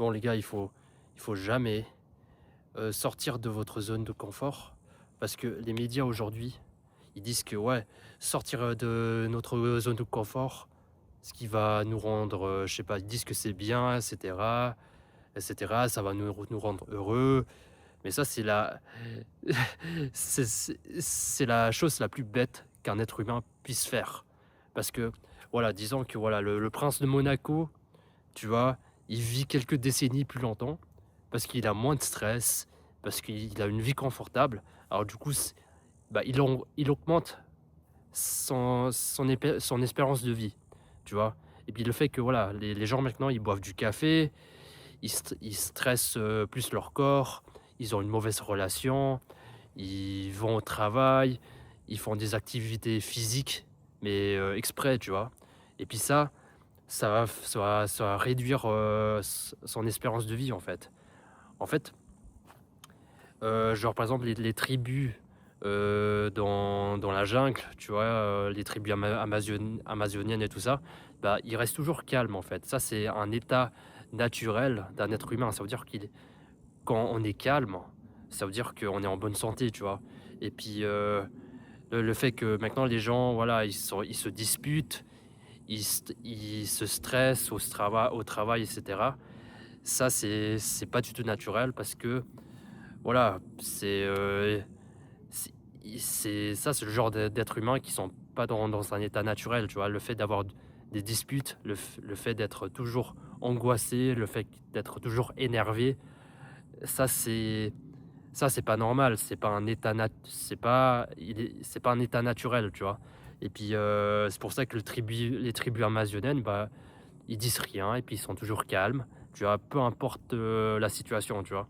Bon les gars, il faut jamais, sortir de votre zone de confort parce que les médias aujourd'hui, ils disent que ouais, sortir, de notre zone de confort, ce qui va nous rendre, je sais pas, ils disent que c'est bien et cetera, ça va nous rendre heureux. Mais ça, c'est la chose la plus bête qu'un être humain puisse faire. Parce que, voilà, disons que voilà, le prince de Monaco, tu vois, il vit quelques décennies plus longtemps parce qu'il a moins de stress, parce qu'il a une vie confortable. Alors du coup, bah, il augmente son espérance de vie, tu vois? Et puis le fait que voilà, les gens maintenant, ils boivent du café, ils stressent, plus leur corps, ils ont une mauvaise relation, ils vont au travail, ils font des activités physiques, mais exprès, tu vois? Et puis ça va réduire, son espérance de vie, en fait. En fait, genre, par exemple, les tribus, dans la jungle, tu vois? Les tribus amazoniennes et tout ça, bah, ils restent toujours calmes, en fait. Ça, c'est un état naturel d'un être humain. Ça veut dire qu'il quand on est calme, ça veut dire qu'on est en bonne santé, tu vois? Et puis, le fait que maintenant les gens, voilà, ils se disputent, ils se stressent au travail et cetera. Ça, c'est pas du tout naturel parce que, voilà, c'est c'est le genre d'êtres humains qui sont pas dans un état naturel, tu vois? Le fait d'avoir des disputes, le fait d'être toujours angoissé, le fait d'être toujours énervé, ça c'est pas normal, c'est pas un état naturel, tu vois? Et puis, c'est pour ça que les tribus amazoniennes, bah, ils disent rien et puis ils sont toujours calmes, tu vois? Peu importe, la situation, tu vois?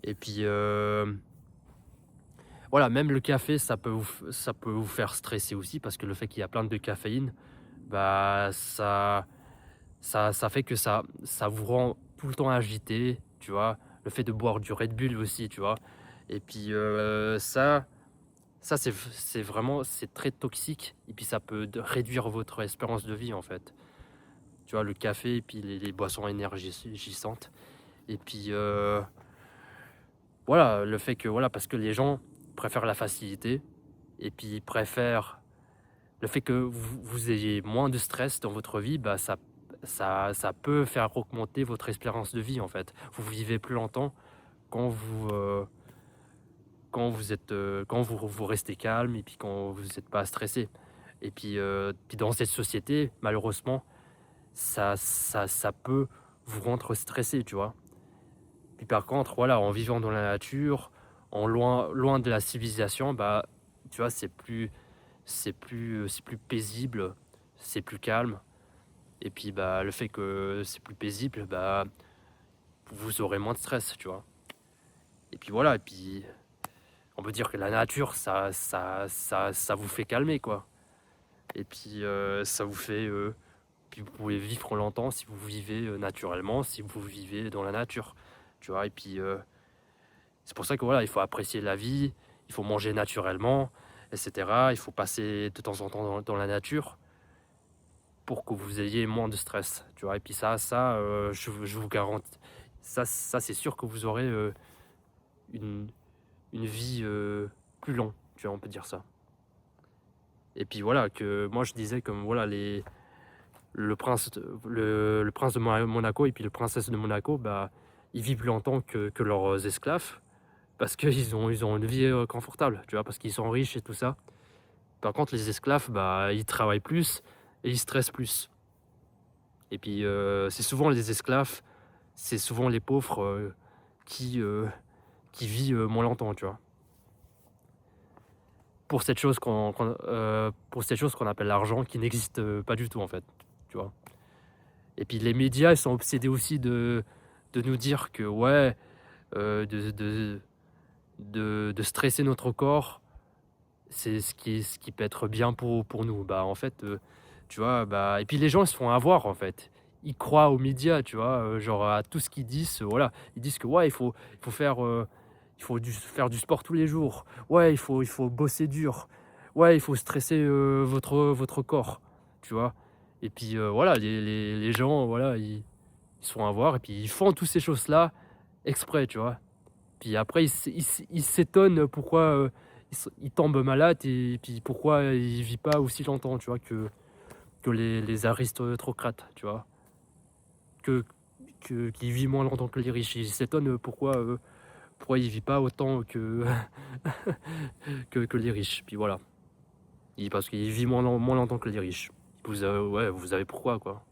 Et puis, voilà, même le café, ça peut vous faire stresser aussi parce que le fait qu'il y a plein de caféine, bah, ça fait que ça vous rend tout le temps agité, tu vois? Le fait de boire du Red Bull aussi, tu vois? Et puis, ça c'est vraiment c'est très toxique et puis ça peut réduire votre espérance de vie, en fait. Tu vois? Le café et puis les boissons énergisantes et puis, voilà, le fait que voilà, parce que les gens préfèrent la facilité et puis ils préfèrent le fait que vous ayez moins de stress dans votre vie, bah, ça peut faire augmenter votre espérance de vie, en fait. Vous vivez plus longtemps quand vous restez calme et puis quand vous êtes pas stressé. Et puis dans cette société, malheureusement, ça peut vous rendre stressé, tu vois? Puis par contre, voilà, en vivant dans la nature, en loin de la civilisation, bah, tu vois, c'est plus paisible, c'est plus calme et puis, bah, le fait que c'est plus paisible, bah, vous aurez moins de stress, tu vois? Et puis voilà et puis on peut dire que la nature, ça vous fait calmer, quoi et puis, ça vous fait, puis vous pouvez vivre longtemps si vous vivez, naturellement, si vous vivez dans la nature, tu vois? Et puis, c'est pour ça que, voilà, il faut apprécier la vie, il faut manger naturellement et cetera. Il faut passer de temps en temps dans la nature pour que vous ayez moins de stress, tu vois? Et puis je vous garantis ça, c'est sûr que vous aurez, une vie, plus long, tu vois? On peut dire ça. Et puis voilà, que moi je disais comme voilà le prince de Monaco et puis le princesse de Monaco, bah, ils vivent plus longtemps que leurs esclaves parce qu'ils ont une vie, confortable, tu vois? Parce qu'ils sont riches et tout ça. Par contre les esclaves, bah, ils travaillent plus et ils stressent plus. Et puis, c'est souvent les esclaves, c'est souvent les pauvres, qui, heu, qui vivent, moins longtemps, tu vois? Pour cette chose qu'on appelle l'argent qui n'existe, pas du tout, en fait, tu vois? Et puis les médias, ils sont obsédés aussi de nous dire que ouais, de stresser notre corps, c'est ce qui peut être bien pour nous. Bah, en fait, tu vois? Bah et puis les gens, ils se font avoir, en fait. Ils croient aux médias, tu vois? Genre à tout ce qu'ils disent, voilà. Ils disent que ouais, il faut faire du sport tous les jours. Ouais, il faut bosser dur. Ouais, il faut stresser, votre corps, tu vois? Et puis, voilà, les gens, voilà, ils ils se font avoir et puis ils font toutes ces choses-là exprès, tu vois? Puis après ils s'étonnent pourquoi, ils tombent malades et puis pourquoi ils vivent pas aussi longtemps, tu vois? Que les aristocrates, tu vois? Que qu'ils vivent moins longtemps que les riches. Ils s'étonnent pourquoi ils vivent pas autant que que les riches. Puis voilà. Parce qu'ils vivent moins longtemps que les riches. Ouais, vous savez pourquoi, quoi.